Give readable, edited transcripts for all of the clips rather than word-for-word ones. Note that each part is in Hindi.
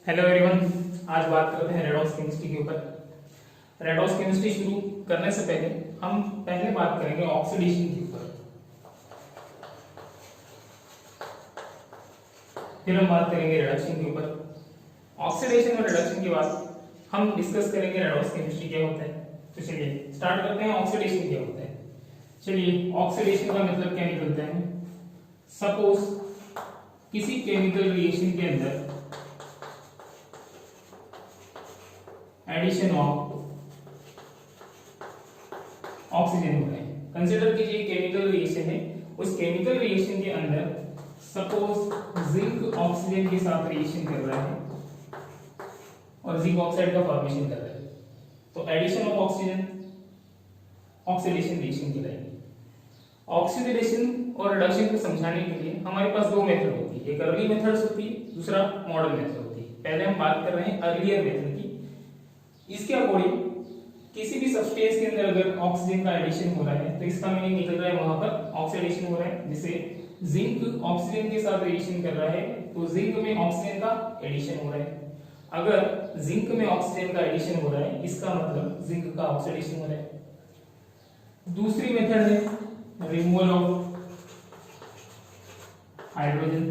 Hello everyone. आज बात करते हैं रेडॉक्स केमिस्ट्री के ऊपर। रेडॉक्स केमिस्ट्री शुरू करने से पहले हम पहले बात करेंगे ऑक्सीडेशन के ऊपर, फिर हम बात करेंगे रिडक्शन के ऊपर। ऑक्सीडेशन और रिडक्शन के बाद हम डिस्कस करेंगे रेडॉक्स केमिस्ट्री क्या होता है। तो चलिए स्टार्ट करते हैं। ऑक्सीडेशन क्या होता है? चलिए, ऑक्सीडेशन का मतलब क्या निकलता है। सपोज किसी केमिकल रिएक्शन के अंदर एडिशन ऑफ ऑक्सीजन हो रहा है। कंसीडर कीजिए केमिकल रिएक्शन है, उस केमिकल रिएक्शन के अंदर सपोज जिंक ऑक्सीजन के साथ रिएक्शन कर रहा है और जिंक ऑक्साइड का फॉर्मेशन कर रहा है, तो addition of oxygen oxidation reaction कहलाएगी। ऑक्सीडेशन और रिडक्शन को समझाने के लिए हमारे पास दो मेथड होती है, एक अर्ली मेथड्स होती है, दूसरा मॉडर्न मेथड होती है। पहले हम बात कर रहे हैं अर्लियर मेथड की। इसके अकॉर्डिंग किसी भी सब्सटेंस के अंदर अगर ऑक्सीजन का एडिशन हो रहा है तो इसका मीनिंग निकल रहा है वहां पर ऑक्सीडेशन हो रहा है। जैसे जिंक ऑक्सीजन के साथ रिएक्शन कर रहा है तो जिंक में ऑक्सीजन का एडिशन हो रहा है। अगर जिंक में ऑक्सीजन का एडिशन हो रहा है इसका मतलब जिंक का ऑक्सीडेशन हो रहा है। दूसरी मेथड है रिमूवल ऑफ हाइड्रोजन।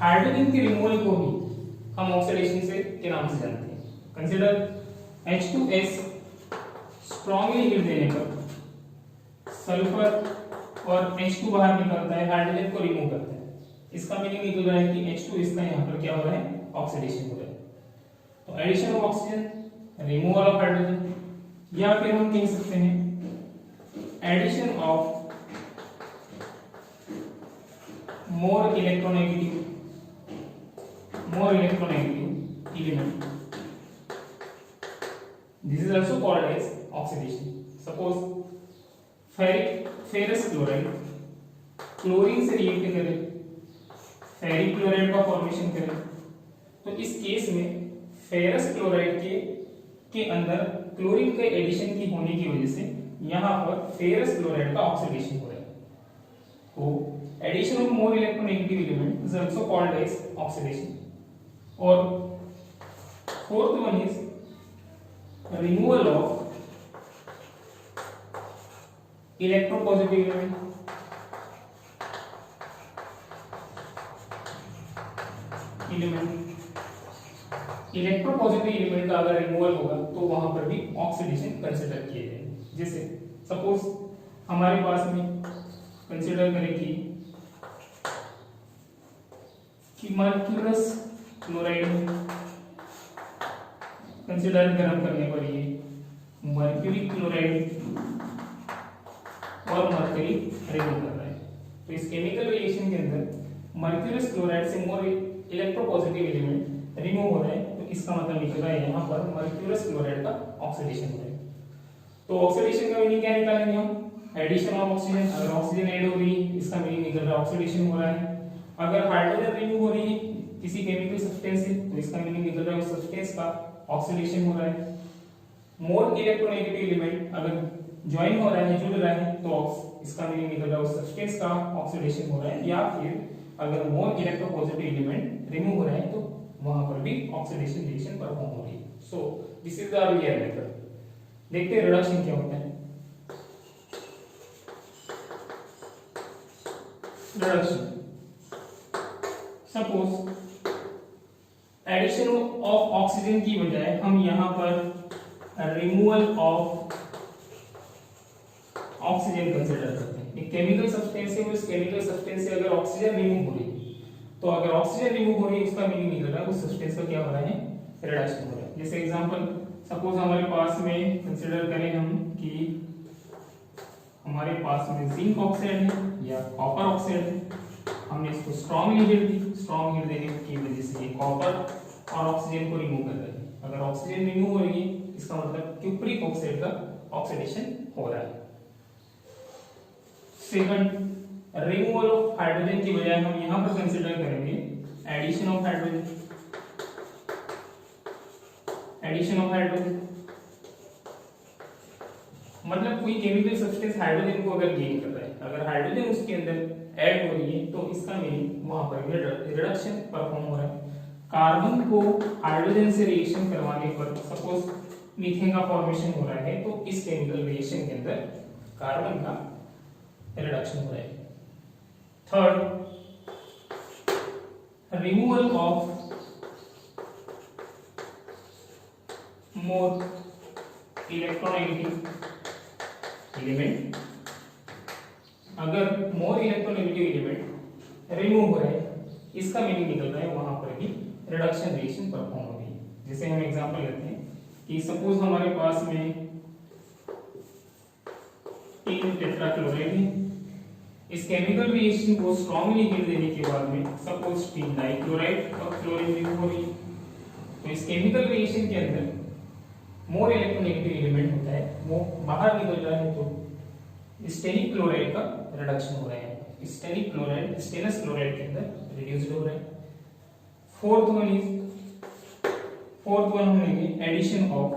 हाइड्रोजन के रिमूवल को भी हम ऑक्सीडेशन से के नाम से जानते हैं। कंसीडर H2S स्ट्रांगली हीट देने पर सल्फर और H2 बाहर निकलता है, हाइड्रोजन को रिमूव करता है। इसका मीनिंग निकल रहा है कि H2 का यहाँ पर क्या हो रहा है, ऑक्सीडेशन हो रहा है। तो addition of oxygen, removal of hydrogen, या फिर हम कह सकते हैं addition of more electronegative element. This is also called as oxidation. Suppose ferrous chloride chlorine से रिएक्ट करे, फेरिक क्लोराइड का फॉर्मेशन करे, तो इस केस में फेरस क्लोराइड के अंदर क्लोरीन के एडिशन की होने की वजह से यहां पर फेरस क्लोराइड का ऑक्सीडेशन हो रहा है। तो addition of more electronegative element is also called as oxidation. और fourth one is removal of electropositive element. Electropositive element का अगर रिमूवल होगा तो वहां पर भी ऑक्सीडेशन कंसीडर किए जाएंगे। जैसे सपोज हमारे पास में कंसीडर करें कि मर्क्यूरस क्लोराइड कंसीडर गर्म करने पर ये मर्क्यूरी क्लोराइड और मर्क्यूरी रिमूव कर रहा है। तो इस केमिकल रिएक्शन के अंदर मर्क्यूरस क्लोराइड से मोर इलेक्ट्रोपॉजिटिव एलिमेंट रिमूव हो रहा है, तो इसका मतलब निकल रहा है यहाँ पर मर्क्यूरस क्लोराइड का ऑक्सीडेशन हो रहा है। तो ऑक्सीडेशन का मीनिंग क्या निकालेंगे हम, एडिशन ऑफ ऑक्सीजन। अगर ऑक्सीजन ऐड हो रही है इसका मीनिंग निकल रहा है ऑक्सीडेशन हो रहा है। अगर हाइड्रोजन रिमूव हो रही है किसी केमिकल सब्सटेंस से तो इसका मीनिंग निकल रहा है उस सब्सटेंस का ऑक्सीडेशन हो रहा है। मोर इलेक्ट्रोनेगेटिव एलिमेंट अगर ज्वाइन हो रहा है, जुड़ रहा है, तो इसका मीनिंग निकल रहा है उस सब्सटेंस का ऑक्सीडेशन हो रहा है। या फिर अगर मोर इलेक्ट्रोपॉजिटिव एलिमेंट रिमूव हो रहा है तो वहां पर भी ऑक्सीडेशन रिएक्शन परफॉर्म हो रही है। So this is the earlier method. देखते हैं रिडक्शन क्या होता है। Reduction suppose addition of oxygen की बजाय हम यहां पर रिमूवल ऑफ ऑक्सीजन कंसीडर करते हैं। एक केमिकल सब्सटेंस है, उस केमिकल सब्सटेंस से अगर ऑक्सीजन रिमूव हो रही है तो अगर ऑक्सीजन रिमूव हो रही है उसका मीनिंग निकल रहा है उस सब्सटेंस का क्या हो रहा है, रिडक्शन हो रहा है। जैसे एग्जांपल सपोज हमारे पास में कंसीडर करें हम कि हमारे पास में जिंक ऑक्साइड है या कॉपर ऑक्साइड है, हमने इसको स्ट्रांगली हीट दी। स्ट्रांग हीट देने की वजह से ये कॉपर और ऑक्सीजन को रिमूव कर रहा है। अगर ऑक्सीजन रिमूव हो रही है इसका मतलब क्यूप्रिक ऑक्साइड का ऑक्सीडेशन हो रहा है। सेकंड, रिमूवल ऑफ हाइड्रोजन की बजाय हम यहां पर कंसीडर करेंगे addition of hydrogen. Addition of hydrogen मतलब कोई केमिकल सब्सटेंस हाइड्रोजन को अगर गेन कर रहा है, अगर हाइड्रोजन उसके अंदर ऐड हो रही है, तो इसका मीनिंग वहां पर रिडक्शन परफॉर्म हो रहा है। कार्बन को हाइड्रोजन से रिएक्शन करवाने पर सपोज मीथेन का फॉर्मेशन हो रहा है, तो इस केमिकल रिएक्शन के अंदर कार्बन का रिडक्शन हो रहा है। Third, removal of more electronegative element. अगर मोर इलेक्ट्रोनेगेटिव एलिमेंट रिमूव हो रहा है, इसका मीनिंग निकल रहा है वहां पर भी रिडक्शन रिएक्शन परफॉर्म हो रही है। जैसे हम एग्जांपल लेते हैं कि सपोज हमारे पास में 3 टेट्राक्लोराइड है, इस केमिकल रिएक्शन को स्ट्रांगली हीट देने के बाद में सपोज 3 डाइक्लोराइड और क्लोरीन रिमूव हो रही है, तो इस केमिकल रिएक्शन के अंदर मोर इलेक्ट्रोनेगेटिव एलिमेंट होता है, वो बाहर निकल रहा है, तो स्टेनिक क्लोराइड का रिडक्शन हो रहा है। स्टेनिक क्लोराइड स्टेनस क्लोराइड के अंदर रिड्यूस्ड हो रहा है। फोर्थ वन हम लेंगे addition of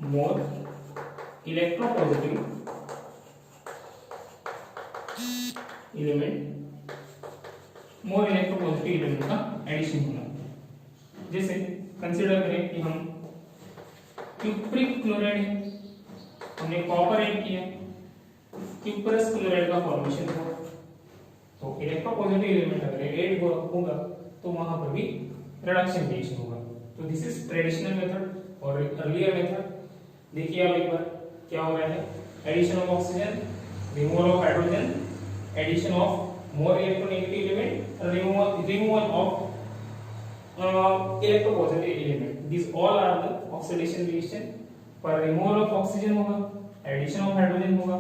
more electropositive element, more electropositive element का एडिशन होना। जैसे कंसीडर करें कि हम क्यूप्रिक क्लोराइड, हमने कॉपर ऐड किया, क्यूप्रस क्लोराइड का फॉर्मेशन हुआ, तो इलेक्ट्रोपॉजिटिव एलिमेंट अगर ऐड होगा तो वहां पर भी रिडक्शन रिएक्शन होगा। तो दिस इज ट्रेडिशनल मेथड और अर्लियर मेथड। देखिए आप एक बार क्या हो रहा है, addition of oxygen, removal of hydrogen, addition of more electronegative element, removal of electropositive element, this all are the oxidation reaction. पर रिमूवल ऑफ ऑक्सीजन होगा, एडिशन ऑफ हाइड्रोजन होगा,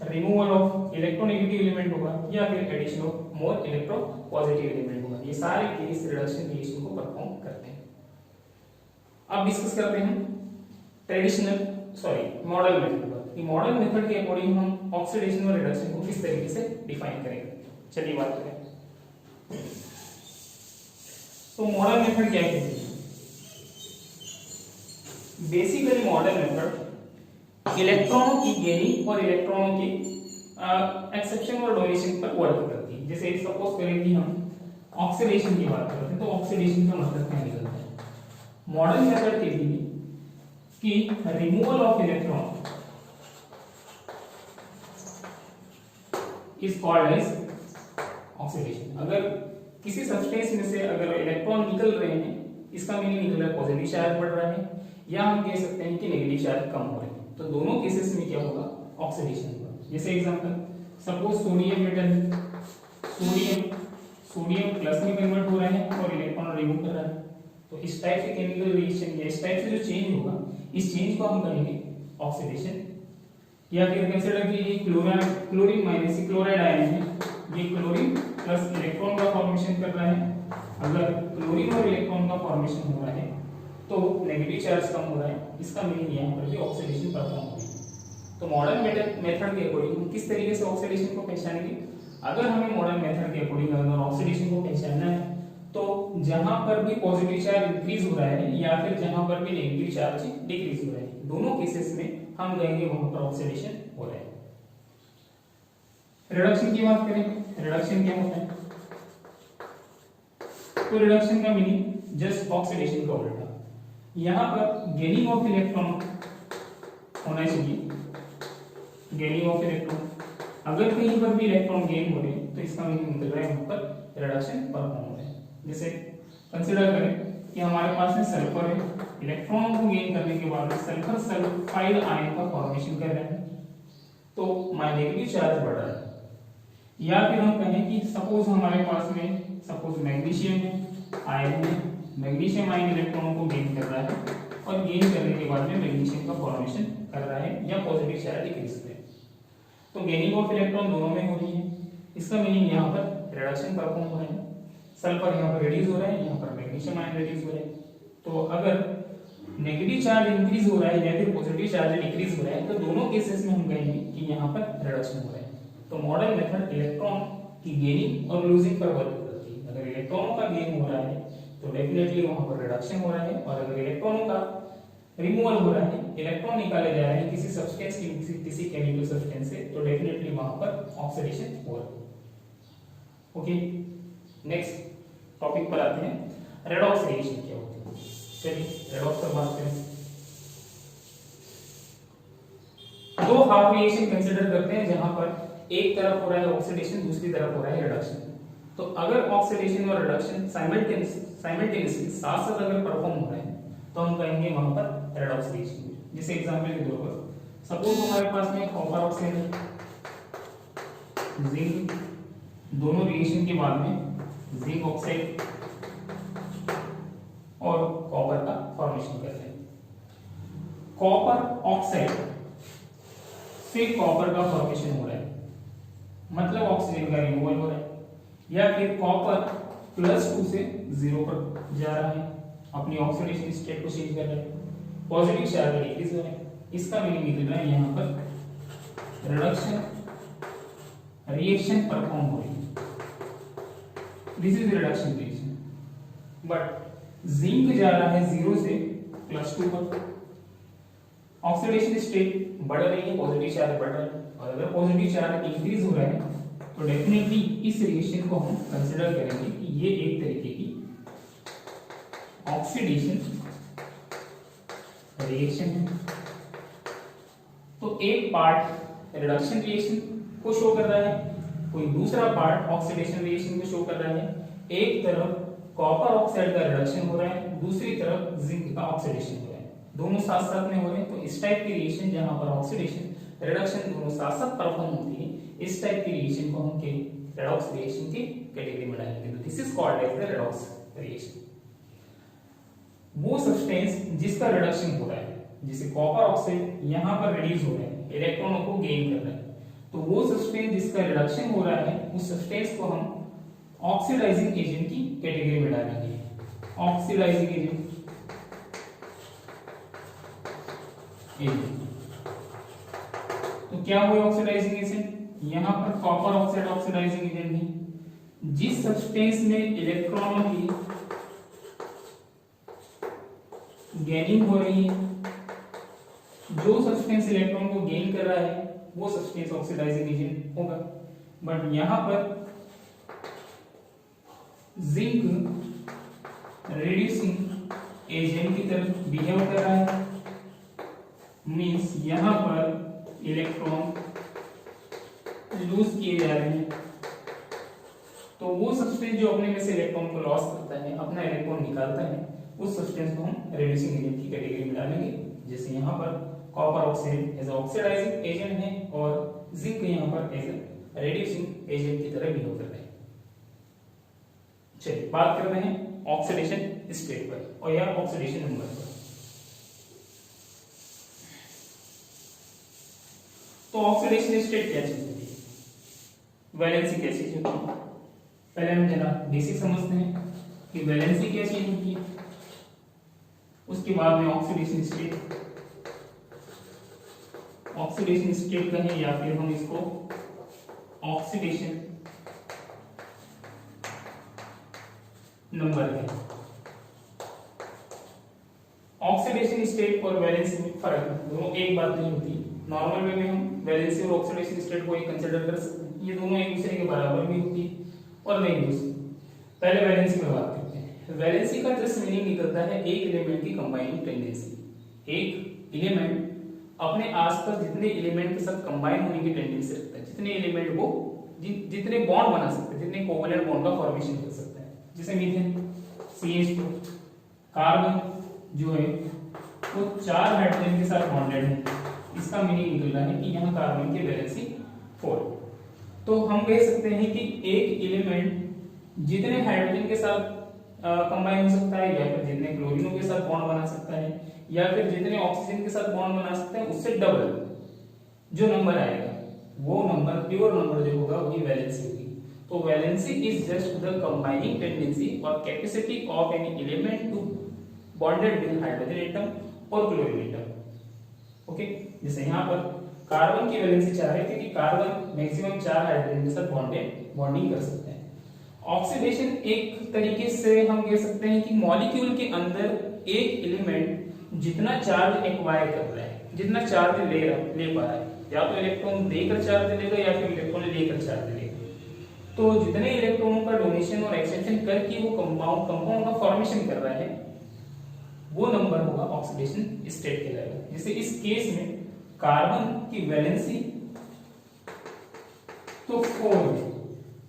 रिमूवल ऑफ इलेक्ट्रोनेगेटिव एलिमेंट होगा, या फिर addition of more electropositive element होगा। ये सारे केस रिडक्शन रिएक्शन को परफॉर्म करते हैं। अब डिस्कस करते हैं मॉडल मेथड पर। ये मॉडल मेथड के अकॉर्डिंग हम ऑक्सीडेशन और रिडक्शन को किस तरीके से डिफाइन करेंगे। चलिए बात करें। तो मॉडल मेथड क्या कहती है? बेसिकली मॉडल मेथड इलेक्ट्रॉनों की गेनिंग और इलेक्ट्रॉनों की एक्सेप्शन और डोनेशन पर वर्क करती है। जैसे सपोज करें कि हम ऑक्सीडेशन की बात करते हैं, तो ऑक्सीडेशन का मतलब क्या निकलता है? मॉडल मेथड कहती है कि removal of electron is called as oxidation. अगर किसी सब्सटेंस में से अगर इलेक्ट्रॉन निकल रहे हैं, इसका मीनिंग निकल रहा है पॉजिटिव चार्ज बढ़ रहा है, या हम कह सकते हैं कि नेगेटिव चार्ज कम हो रहे हैं। तो दोनों केसेस में क्या होगा? ऑक्सीडेशन होगा। जैसे example suppose sodium metal, sodium plus में कन्वर्ट हो रहा है और इलेक्ट्रॉन रिमूव कर रहा है, तो इस टाइप से केमिकल रिएक्शन या इस टाइप से जो चेंज होगा, इस चेंज को हम कहेंगे ऑक्सीडेशन। या फिर कंसीडर कीजिए क्लोरीन माइनस क्लोराइड आयन है, ये क्लोरीन प्लस इलेक्ट्रॉन का फॉर्मेशन कर रहा है। अगर क्लोरीन और इलेक्ट्रॉन का फॉर्मेशन हो रहा है तो नेगेटिव चार्ज कम हो रहा है, इसका मीनिंग यहाँ पर भी ऑक्सीडेशन परफॉर्म हो रही है। तो मॉडर्न मेथड के अकॉर्डिंग हम किस तरीके से ऑक्सीडेशन को पहचानेंगे? अगर हमें मॉडर्न मेथड के अकॉर्डिंग अगर ऑक्सीडेशन को पहचानना है, तो जहां पर भी पॉजिटिव चार्ज इंक्रीज हो रहा है या फिर जहां पर भी नेगेटिव चार्ज डिक्रीज हो रहा है, दोनों केसेस में हम कहेंगे वहां पर ऑक्सीडेशन हो रहा है। रिडक्शन की बात करें, रिडक्शन क्या होता है? तो रिडक्शन का मीनिंग जस्ट ऑक्सीडेशन का उल्टा। यहां पर गेनिंग ऑफ इलेक्ट्रॉन होना चाहिए, गेनिंग ऑफ इलेक्ट्रॉन। अगर कहीं पर भी इलेक्ट्रॉन गेन हो रहे हैं तो इसका मीनिंग निकल रहा है वहां पर रिडक्शन परफॉर्म हो रहा है। जैसे कंसीडर करें कि हमारे पास में सल्फर है, इलेक्ट्रॉनों को गेन करने के बाद सल्फर सल्फाइड आयन का फॉर्मेशन कर रहे हैं, तो नेगेटिव चार्ज बढ़ रहा है। या फिर हम कहें कि सपोज हमारे पास में सपोज मैग्नीशियम आयन है, मैग्नीशियम आयन इलेक्ट्रॉनों को गेन कर रहा है और गेन करने के बाद में मैग्नीशियम का फॉर्मेशन कर रहा है या पॉजिटिव चार्ज डिक्रीज कर रहा है, तो गेनिंग ऑफ इलेक्ट्रॉन दोनों में हो रही है। इसका मीनिंग यहाँ पर रिडक्शन परफॉर्म हो रहा है। सल्फर यहाँ पर रिड्यूस हो रहा है, यहाँ पर मैग्नीशियम आयन रिड्यूस हो रहा है। तो अगर नेगेटिव चार्ज इंक्रीज हो रहा है या फिर पॉजिटिव चार्ज डिक्रीज हो रहा है, तो दोनों केसेस में हम कहेंगे कि यहाँ पर रिडक्शन हो रहा है। तो मॉडर्न मेथड इलेक्ट्रॉन की गेनिंग और लूजिंग पर वर्क करती है। अगर इलेक्ट्रॉनों का गेन हो रहा है तो डेफिनेटली वहां पर रिडक्शन हो रहा है, और अगर इलेक्ट्रॉनों का रिमूवल हो रहा है, इलेक्ट्रॉन निकाले जा रहे हैं किसी सब्सटेंस की किसी केमिकल सब्सटेंस से, तो डेफिनेटली वहां पर ऑक्सीडेशन हो रहा है। ओके, नेक्स्ट टॉपिक पर आते हैं, रेडॉक्स रिएक्शन क्या होती है। चलिए रेडॉक्स पर बात करें। दो हाफ रिएक्शन कंसीडर करते हैं जहां पर एक तरफ हो रहा है ऑक्सीडेशन, दूसरी तरफ हो रहा है रिडक्शन। तो अगर ऑक्सीडेशन और रिडक्शन साइमल्टेनियसली साथ साथ अगर परफॉर्म हो रहे हैं तो हम कहेंगे वहां पर रेडॉक्स रिएक्शन। जैसे एग्जांपल के तौर पर सपोज हमारे पास में कॉपर ऑक्साइड, जिंक, दोनों रिएक्शन के बाद में जिंक ऑक्साइड और कॉपर का फॉर्मेशन कर रहे हैं। कॉपर ऑक्साइड से कॉपर का फॉर्मेशन हो रहा है, मतलब ऑक्सीजन का रिमूवल हो रहा है, या फिर कॉपर +2 से 0 पर जा रहा है, अपनी ऑक्सीडेशन स्टेट को चेंज कर रहा है, पॉजिटिव चार्ज डिक्रीज हो रहा है। इसका मीनिंग निकल रहा है यहाँ पर रिडक्शन रिएक्शन परफॉर्म हो रही है, this is reduction reaction. But zinc जा रहा है 0 से +2 पर, ऑक्सीडेशन स्टेट बढ़ रही है, पॉजिटिव चार्ज बढ़ रहा है, और अगर पॉजिटिव चार्ज इंक्रीज हो रहा है तो डेफिनेटली इस रिएक्शन को हम कंसीडर करेंगे कि ये एक तरीके की ऑक्सीडेशन रिएक्शन है। तो एक पार्ट रिडक्शन रिएक्शन को शो कर रहा है, कोई दूसरा पार्ट ऑक्सीडेशन रिएक्शन को शो कर रहा है। एक तरफ कॉपर ऑक्साइड का रिडक्शन हो रहा है, दूसरी तरफ जिंक का ऑक्सीडेशन हो रहा है, दोनों साथ साथ में हो रहे हैं। तो इस टाइप की रिएक्शन जहां पर ऑक्सीडेशन रिडक्शन दोनों साथ साथ परफॉर्म होती है, इस टाइप की रिएक्शन को हम रेडॉक्स रिएक्शन की कैटेगरी में डालेंगे। तो this is called as the redox reaction. वो सब्सटेंस जिसका रिडक्शन हो रहा है, जैसे कॉपर ऑक्साइड यहां पर रिड्यूस हो रहा है, इलेक्ट्रॉनों को गेन कर रहा है, तो वो सब्सटेंस जिसका रिडक्शन हो रहा है उस सब्सटेंस को हम ऑक्सीडाइजिंग एजेंट की कैटेगरी में डालेंगे। ऑक्सीडाइजिंग एजेंट तो क्या हुआ ऑक्सीडाइजिंग एजेंट, यहां पर कॉपर ऑक्साइड ऑक्सीडाइजिंग एजेंट है। जिस सब्सटेंस में इलेक्ट्रॉनों की गेनिंग हो रही है, जो सब्सटेंस इलेक्ट्रॉन को गेन कर रहा है वो सब्सटेंस ऑक्सीडाइजिंग एजेंट होगा। बट यहां पर जिंक रिड्यूसिंग एजेंट की तरह बिहेव कर रहा है, मींस यहां पर इलेक्ट्रॉन लूज किए जा रहे हैं। तो वो सब्सटेंस जो अपने में से इलेक्ट्रॉन को लॉस करता है, अपना इलेक्ट्रॉन निकालता है, उस सब्सटेंस को हम रिड्यूसिंग एजेंट की कैटेगरी में डालेंगे। जैसे यहाँ पर copper oxide as oxidising agent है और जिंक यहाँ पर एज रिड्यूसिंग एजेंट की तरह बिहेव कर रहे हैं। चलिए बात कर रहे हैं ऑक्सीडेशन स्टेट पर और या ऑक्सीडेशन नंबर पर। तो ऑक्सीडेशन स्टेट क्या चीज होती है, वैलेंसी क्या चीज होती है, पहले हम जरा बेसिक समझते हैं कि वैलेंसी क्या चीज होती है, उसके बाद में ऑक्सीडेशन स्टेट कहें या फिर हम इसको ऑक्सीडेशन नंबर कहें। ऑक्सीडेशन स्टेट और वैलेंसी में फर्क है, दोनों एक बात नहीं होती। नॉर्मल वे में हम वैलेंसी और ऑक्सीडेशन स्टेट को एक कंसीडर कर सकते हैं, ये दोनों एक दूसरे के बराबर भी होती है और नहीं भी होती। पहले वैलेंसी में बात करते हैं। वैलेंसी का जस्ट मीनिंग निकलता है एक एलिमेंट की कंबाइनिंग टेंडेंसी। एक एलिमेंट अपने आसपास जितने एलिमेंट के साथ कंबाइन होने की टेंडेंसी रखता है, जितने एलिमेंट वो जितने बॉन्ड बना सकते हैं, जितने कोवलेंट बॉन्ड का फॉर्मेशन कर सकता है। जैसे मीथेन CH2, कार्बन जो है वो 4 हाइड्रोजन के साथ बॉन्डेड है, इसका मीनिंग निकल रहा है कि यहाँ कार्बन की वैलेंसी 4। तो हम कह सकते हैं कि एक एलिमेंट जितने हाइड्रोजन के साथ कंबाइन हो सकता है, या फिर जितने क्लोरीनों के साथ बॉन्ड बना सकता है, या फिर जितने ऑक्सीजन के साथ बॉन्ड बना सकता है, उससे डबल जो नंबर आएगा वो नंबर प्योर नंबर जो होगा वही वैलेंसी होगी। तो valency is just the combining tendency और capacity of any element to bonded with hydrogen atom और क्लोरीन एटम। ओके, जैसे यहाँ पर कार्बन की वैलेंसी 4 है क्योंकि कार्बन मैक्सिमम 4 हाइड्रोजन के साथ बॉन्डिंग कर सकते हैं। ऑक्सीडेशन एक तरीके से हम कह सकते हैं कि मॉलिक्यूल के अंदर एक एलिमेंट जितना चार्ज एक्वायर कर रहा है, जितना चार्ज ले पा रहा है, या तो इलेक्ट्रॉन देकर चार्ज लेगा या फिर इलेक्ट्रॉन लेकर चार्ज लेगा। तो जितने इलेक्ट्रॉनों का डोनेशन और एक्सचेंज करके वो कंपाउंड का फॉर्मेशन कर रहा है, वो नंबर होगा ऑक्सीडेशन स्टेट कहलाएगा। जैसे इस केस में कार्बन की वैलेंसी तो 4 है,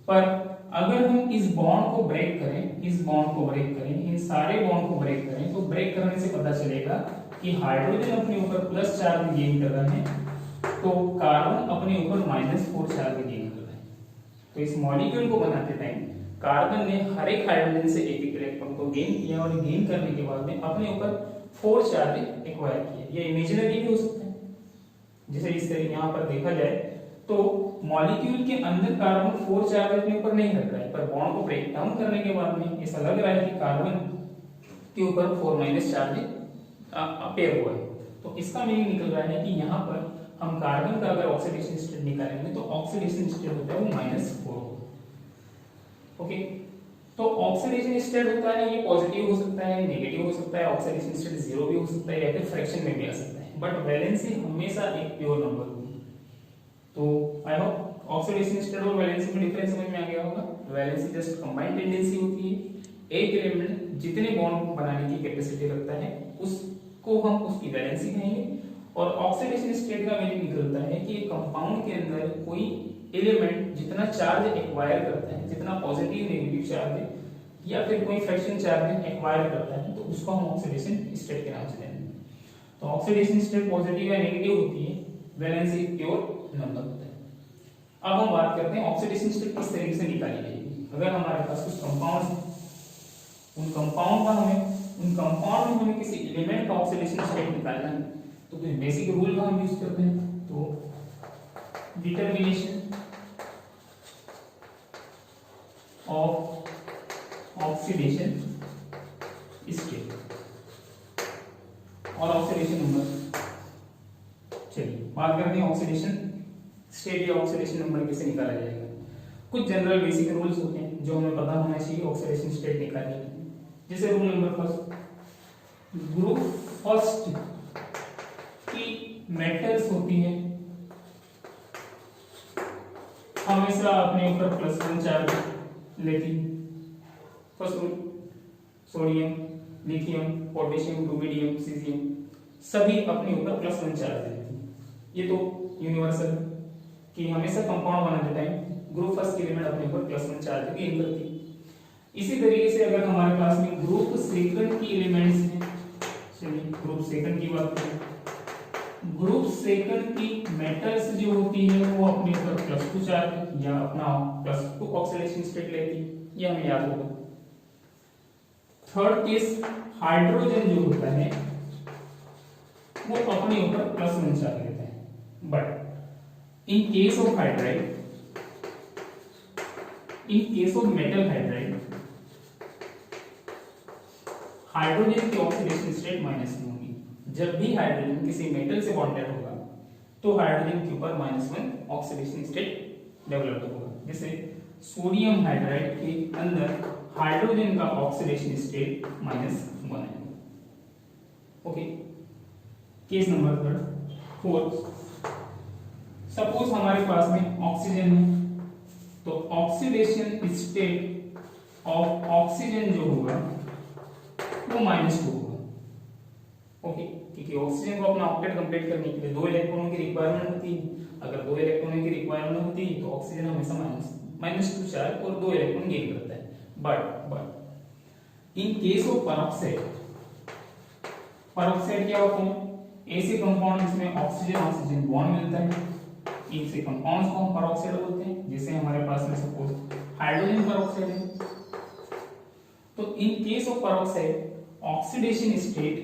पर अगर हम इस बॉन्ड को ब्रेक करें, इन सारे बॉन्ड को ब्रेक करें, तो ब्रेक करने से पता चलेगा कि हाइड्रोजन अपने ऊपर प्लस चार्ज गेन कर रहा है, तो कार्बन अपने ऊपर -4 चार्ज गेन कर रहा है। तो इस मॉलिक्यूल को बनाते टाइम कार्बन ने हर एक हाइड्रोजन से एक इलेक्ट्रॉन को गेन किया, और गेन करने के बाद में अपने ऊपर 4 चार्ज एक्वायर किया। ये इमेजिनरी भी हो सकता है, जैसे इस तरह यहाँ पर देखा जाए तो मॉलिक्यूल के अंदर कार्बन 4 चार्ज अपने ऊपर नहीं रख रहा है, पर बॉन्ड को ब्रेक डाउन करने के बाद में ऐसा लग रहा है कि कार्बन के ऊपर 4 चार्ज अपेयर हुआ है। तो इसका मीनिंग निकल रहा है कि यहाँ पर हम कार्बन का अगर ऑक्सीडेशन स्टेट निकालेंगे तो ऑक्सीडेशन स्टेट होता है वो -4 होगा। ओके, तो ऑक्सीडेशन स्टेट होता है ये पॉजिटिव हो सकता है, नेगेटिव हो सकता है, ऑक्सीडेशन स्टेट 0 भी हो सकता है, या फिर फ्रैक्शन में भी आ सकता है, बट वैलेंसी हमेशा एक प्योर नंबर होगी। तो आई होप ऑक्सीडेशन स्टेट और वैलेंसी में डिफरेंस समझ में आ गया होगा। वैलेंसी जस्ट कंबाइंड टेंडेंसी होती है, एक एलिमेंट जितने बॉन्ड बनाने की कैपेसिटी रखता है उसको हम उसकी वैलेंसी कहेंगे, और ऑक्सीडेशन स्टेट का मीनिंग निकलता है कि कंपाउंड के अंदर कोई एलिमेंट जितना चार्ज एक्वायर करता है, जितना पॉजिटिव नेगेटिव चार्ज है या फिर कोई फ्रैक्शन चार्ज एक्वायर करता है, तो उसको हम ऑक्सीडेशन स्टेट के नाम से जानेंगे। तो ऑक्सीडेशन स्टेट पॉजिटिव या नेगेटिव होती है, वैलेंसी प्योर नंबर होता है। अब हम बात करते हैं ऑक्सीडेशन स्टेट किस तरीके से निकाली जाएगी। अगर हमारे पास कुछ कंपाउंड है, उन कंपाउंड में हमें किसी एलिमेंट का ऑक्सीडेशन स्टेट निकालना है, तो कुछ बेसिक रूल का हम यूज करते हैं। तो डिटरमिनेशन ऑफ ऑक्सीडेशन स्टेट और ऑक्सीडेशन नंबर। चलिए बात करते हैं ऑक्सीडेशन स्टेट या ऑक्सीडेशन नंबर कैसे निकाला जाएगा। कुछ जनरल बेसिक रूल्स होते हैं जो हमें पता होना चाहिए ऑक्सीडेशन स्टेट निकालने के। जैसे rule number first, group first की मेटल्स होती है हमेशा अपने ऊपर +1 चार्ज लेती। First rule, sodium, lithium, potassium, rubidium, caesium सभी अपने ऊपर +1 चार्ज लेती। ये तो यूनिवर्सल कि हमेशा कंपाउंड बनाते टाइम ग्रुप फर्स्ट के एलिमेंट अपने ऊपर +1 चार्ज गेन करती। इसी तरीके से अगर हमारे पास में ग्रुप सेकंड की एलिमेंट्स हैं, चलिए ग्रुप सेकंड की बात करें, ग्रुप सेकंड की मेटल्स जो होती है वो अपने ऊपर +2 चार्ज या अपना +2 ऑक्सीडेशन स्टेट लेती, ये हमें याद होगा। थर्ड केस, हाइड्रोजन जो होता है वो अपने ऊपर +1 चार्ज लेता है, but in case of hydride, in case of metal hydride, hydrogen की ऑक्सीडेशन स्टेट -1 होगी। जब भी हाइड्रोजन किसी मेटल से बॉन्डेड होगा तो हाइड्रोजन के ऊपर -1 ऑक्सीडेशन स्टेट डेवलप होगा। जैसे सोडियम हाइड्राइड के अंदर हाइड्रोजन का ऑक्सीडेशन स्टेट -1 है। ओके, केस नंबर 4, सपोज हमारे पास में ऑक्सीजन है, तो ऑक्सीडेशन स्टेट ऑफ ऑक्सीजन जो होगा वो -2 होगा। ओके, क्योंकि ऑक्सीजन को अपना ऑक्टेट कंप्लीट करने के लिए 2 इलेक्ट्रॉनों की रिक्वायरमेंट होती है। अगर 2 इलेक्ट्रॉनों की रिक्वायरमेंट होती है तो ऑक्सीजन हमेशा -2 चार्ज और 2 इलेक्ट्रॉन गेन करता है। But in case of peroxide क्या होते हैं? ऐसे कंपाउंड जिसमें ऑक्सीजन ऑक्सीजन बॉन्ड मिलता है, इनसे कंपाउंड्स को हम पेरोक्साइड बोलते हैं। जैसे हमारे पास में सपोज हाइड्रोजन पेरोक्साइड है, तो in case of peroxide oxidation state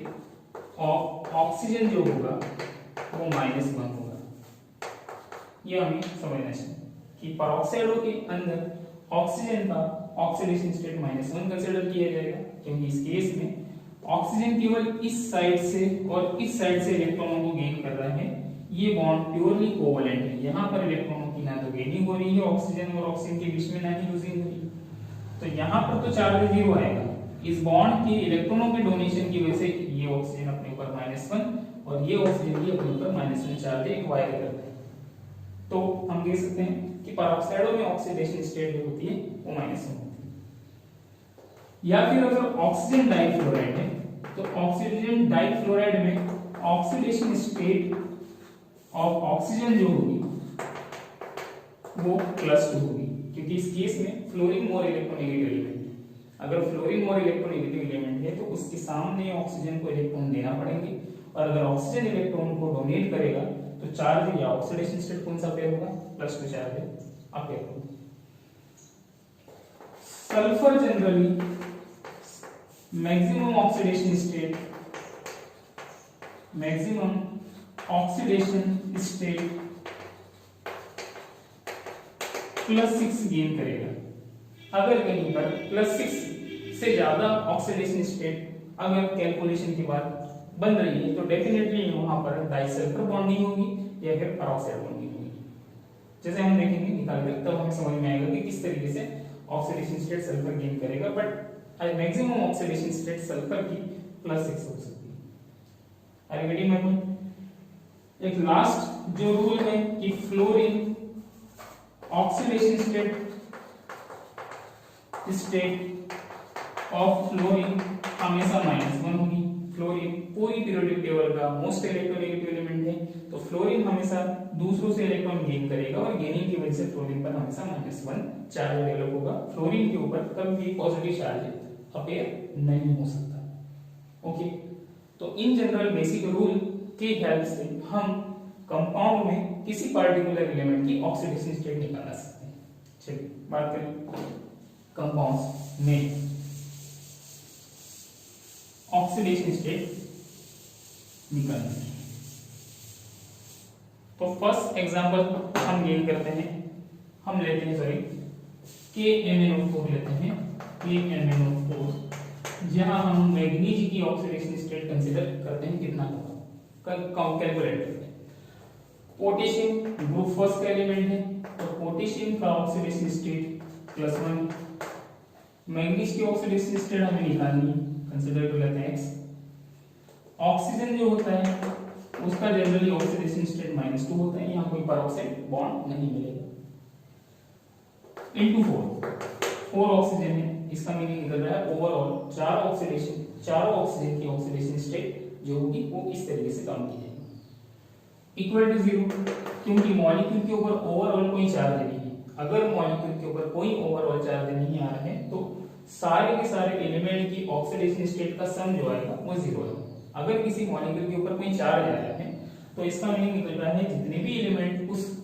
of oxygen जो होगा वो -1 होगा। ये हमें समझना चाहिए कि पेरोक्साइडों के अंदर ऑक्सीजन का ऑक्सीडेशन स्टेट -1 कंसीडर किया जाएगा, क्योंकि इस केस में ऑक्सीजन केवल इस साइड से और इस साइड से इलेक्ट्रॉनों को गेन कर रहा है। ये बॉन्ड प्योरली कोवलेंट है, यहाँ पर इलेक्ट्रॉनों की ना तो गेनिंग हो रही है ऑक्सीजन और ऑक्सीजन के बीच में, ना ही लूजिंग हो रही है। तो यहाँ पर तो चार्ज 0 आएगा, इस बॉन्ड के इलेक्ट्रॉनों के डोनेशन की वजह से ये ऑक्सीजन अपने ऊपर -1 और ये ऑक्सीजन भी अपने ऊपर -1 चार्ज एक्वायर करता है। तो हम कह सकते हैं कि पेरोक्साइडों में ऑक्सीडेशन स्टेट जो होती है वो -1 होती है। या फिर अगर ऑक्सीजन डाइफ्लोराइड है तो ऑक्सीजन डाइफ्लोराइड में ऑक्सीडेशन स्टेट ऑफ ऑक्सीजन जो होगी वो +2 होगी, क्योंकि इस केस में फ्लोरीन मोर इलेक्ट्रोनेगेटिव एलिमेंट है। अगर फ्लोरीन मोर इलेक्ट्रोनेगेटिव एलिमेंट है तो उसके सामने ऑक्सीजन को इलेक्ट्रॉन देना पड़ेंगे, और अगर ऑक्सीजन इलेक्ट्रॉन को डोनेट करेगा तो चार्ज या ऑक्सीडेशन स्टेट कौन सा पेयर होगा? +2 चार्ज अपेयर होगा। Sulphur generally maximum oxidation state +6 gain करेगा। अगर कहीं पर +6 से ज्यादा ऑक्सीडेशन स्टेट अगर कैलकुलेशन के बाद बन रही है तो डेफिनेटली वहां पर डाइसल्फर बॉन्डिंग होगी या फिर पेरोक्साइड बॉन्डिंग होगी। जैसे हम देखेंगे निकाल कर तब हमें समझ में आएगा कि किस तरीके से ऑक्सीडेशन स्टेट सल्फर गेन करेगा, but maximum oxidation state sulphur की +6 हो सकती है। Are you getting my point? एक लास्ट जो रूल है कि fluorine oxidation state of fluorine हमेशा -1 होगी। फ्लोरीन पूरी पीरियोडिक टेबल का मोस्ट इलेक्ट्रोनेगेटिव एलिमेंट है, तो फ्लोरीन हमेशा दूसरों से इलेक्ट्रॉन गेन करेगा और गेनिंग की वजह से फ्लोरीन पर हमेशा -1 चार्ज डेवलप होगा। फ्लोरीन के ऊपर कभी भी पॉजिटिव चार्ज अपेयर नहीं हो सकता। ओके, तो इन जनरल बेसिक रूल की हेल्प से हम कंपाउंड में किसी पार्टिकुलर एलिमेंट की ऑक्सीडेशन स्टेट निकाल सकते हैं। चलिए बात करें कंपाउंड्स में ऑक्सीडेशन स्टेट निकालने की। तो फर्स्ट एग्जांपल हम गेन करते हैं, हम लेते हैं सॉरी KMnO4 लेते हैं। KMnO4 जहां हम मैग्नीज की ऑक्सीडेशन स्टेट कंसीडर करते हैं, कितना होगा कैलकुलेट करते हैं। पोटेशियम ग्रुप फर्स्ट का एलिमेंट है, तो पोटेशियम का ऑक्सीडेशन स्टेट +1। मैग्नीज की ऑक्सीडेशन स्टेट हमें निकालनी है, कंसीडर कर लेते हैं X। ऑक्सीजन जो होता है उसका जनरली ऑक्सीडेशन स्टेट -2 होता है, यहाँ कोई पेरोक्साइड बॉन्ड नहीं मिलेगा। इनटू 4 ऑक्सीजन है, इसका मीनिंग निकल रहा है ओवरऑल चारों ऑक्सीजन की ऑक्सीडेशन स्टेट जो होगी वो इस तरीके से काम की जाएगी इक्वल टू 0, क्योंकि मॉलिक्यूल के ऊपर ओवरऑल कोई चार्ज नहीं है। अगर मॉलिक्यूल के ऊपर कोई ओवरऑल चार्ज नहीं आ रहा है तो सारे के सारे एलिमेंट की ऑक्सीडेशन स्टेट का सम जो आएगा वो 0 है। अगर किसी मॉलिक्यूल के ऊपर कोई चार्ज आ रहा है तो इसका मीनिंग निकल रहा है जितने भी एलिमेंट उस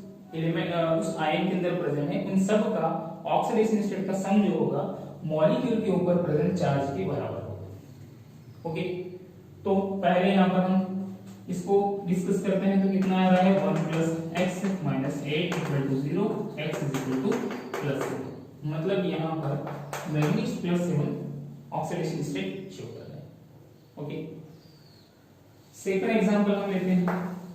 आयन के अंदर प्रेजेंट है उन सब का ऑक्सीडेशन स्टेट का सम जो होगा मॉलिक्यूल के ऊपर प्रेजेंट चार्ज के बराबर होगा। ओके, तो पहले यहाँ पर हम इसको डिस्कस करते हैं, तो कितना आ रहा है 1 + x - 8 = 0, x +7। मतलब यहाँ पर मैग्नीज +7 ऑक्सीडेशन स्टेट शो कर रहा है। ओके, सेकंड एग्जांपल हम लेते हैं।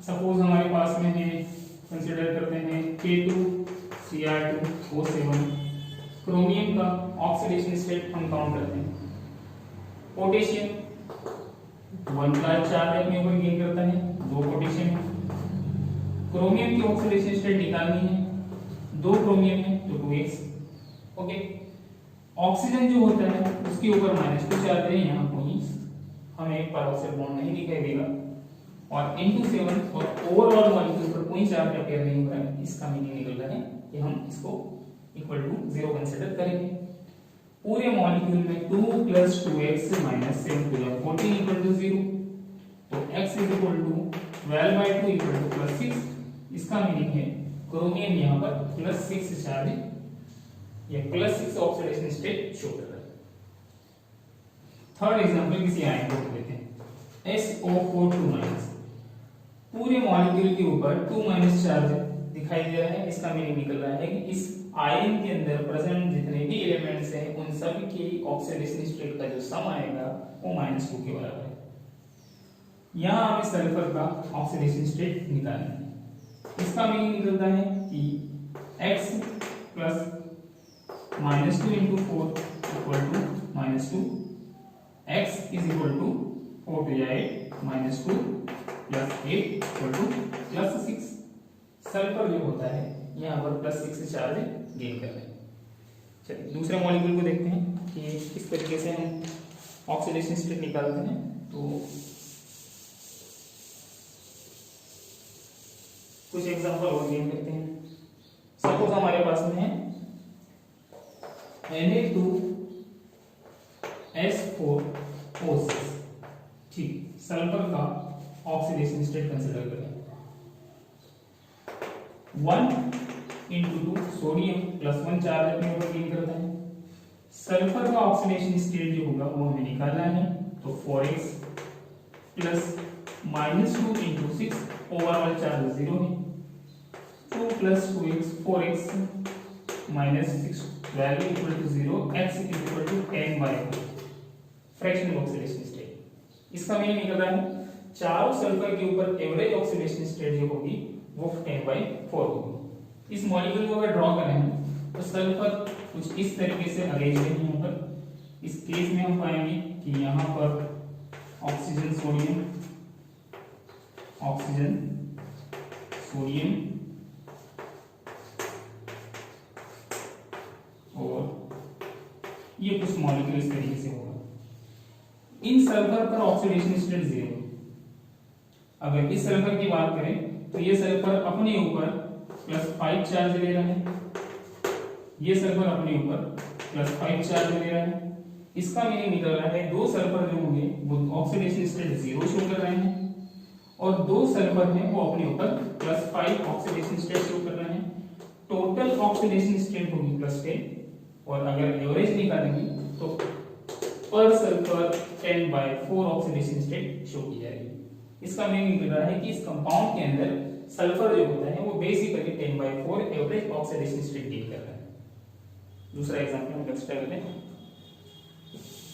सपोज हमारे पास में है, कंसीडर करते हैं K2Cr2O7। क्रोमियम का ऑक्सीडेशन स्टेट हम काउंट करते हैं। पोटेशियम 1 चार्ज अपने ऊपर गेन करता है, 2 पोटेशियम है। क्रोमियम की ऑक्सीडेशन स्टेट निकालनी है, 2 क्रोमियम है तो 2x। ओके, ऑक्सीजन जो होता है उसके ऊपर -2 चार्ज है, यहाँ कोई हमें पेरोक्साइड बॉन्ड नहीं दिखाई देगा, और इनटू 7 और ओवरऑल मॉलिक्यूल पर कोई चार्ज अपेयर नहीं हो रहा है। इसका मीनिंग निकल रहा है कि हम इसको इक्वल टू 0 कंसीडर करेंगे। पूरे मॉलिक्यूल में 2 + 2x - 7 = 14 = 0, तो x = 12/2 = +6। इसका मीनिंग है क्रोमियम यहाँ पर +6 चार्ज या +6 ऑक्सीडेशन स्टेट शो कर रहा है। थर्ड एग्जांपल किसी आयन को लेते हैं, SO4 2-। पूरे मॉलिक्यूल के ऊपर 2- चार्ज दिखाई दे रहा है। इसका मीनिंग निकल रहा है कि इस आयन के अंदर प्रेजेंट जितने भी एलिमेंट्स हैं उन सभी की ऑक्सीडेशन स्टेट का जो सम आएगा वो -2 के बराबर है। यहाँ हमें सल्फर का ऑक्सीडेशन स्टेट निकालना है। इसका मीनिंग निकलता है कि x + -2 × 4 = -2। Is equal to 4 to 8 minus 2 plus 8 equal to plus 6। Sulphur जो होता है यहाँ पर +6 से चार्ज गेन कर रहे हैं। चलिए दूसरे मॉलिक्यूल को देखते हैं कि किस तरीके से हम ऑक्सीडेशन स्टेट निकालते हैं। तो कुछ एग्जांपल और गेन करते हैं। सपोज हमारे पास में है Na2S4O6, ठीक, सल्फर का ऑक्सीडेशन स्टेट कंसीडर करें। 1 into 2 सोडियम +1 चार्ज अपने ऊपर गेन करता है। सल्फर का ऑक्सीडेशन स्टेट जो होगा वो हमें निकालना है, तो 4x plus -2 into 6 overall charge 0 है। 2 plus 2x 4x -6 value equal to 0, x is equal to 10/4 fractional oxidation state. इसका मीनिंग निकल रहा है चारों सल्फर के ऊपर एवरेज ऑक्सीडेशन स्टेट जो होगी वो 10/4 होगी। इस मॉलिक्यूल को अगर ड्रॉ करें तो सल्फर कुछ इस तरीके से अरेंज है यहाँ पर। इस केस में हम पाएंगे कि यहाँ पर ऑक्सीजन सोडियम और ये कुछ मॉलिक्यूल इस तरीके से होगा। इन सल्फर पर ऑक्सीडेशन स्टेट 0। अगर इस सल्फर की बात करें तो ये सल्फर अपने ऊपर +5 चार्ज ले रहा है, ये सल्फर अपने ऊपर +5 चार्ज ले रहा है। इसका मीनिंग निकल रहा है दो सल्फर जो होंगे वो ऑक्सीडेशन स्टेट 0 शो कर रहे हैं और दो सल्फर हैं वो अपने ऊपर +5 ऑक्सीडेशन स्टेट शो कर रहे हैं। टोटल ऑक्सीडेशन स्टेट होगी +10 और अगर एवरेज निकालेंगे तो पर सल्फर 10/4 ऑक्सीडेशन स्टेट शो की जाएगी। इसका मीनिंग निकल रहा है कि इस कंपाउंड के अंदर सल्फर जो होता है वो basically 10/4 average oxidation state gain कर रहा है। दूसरा एग्जांपल हम कंसीडर करते हैं।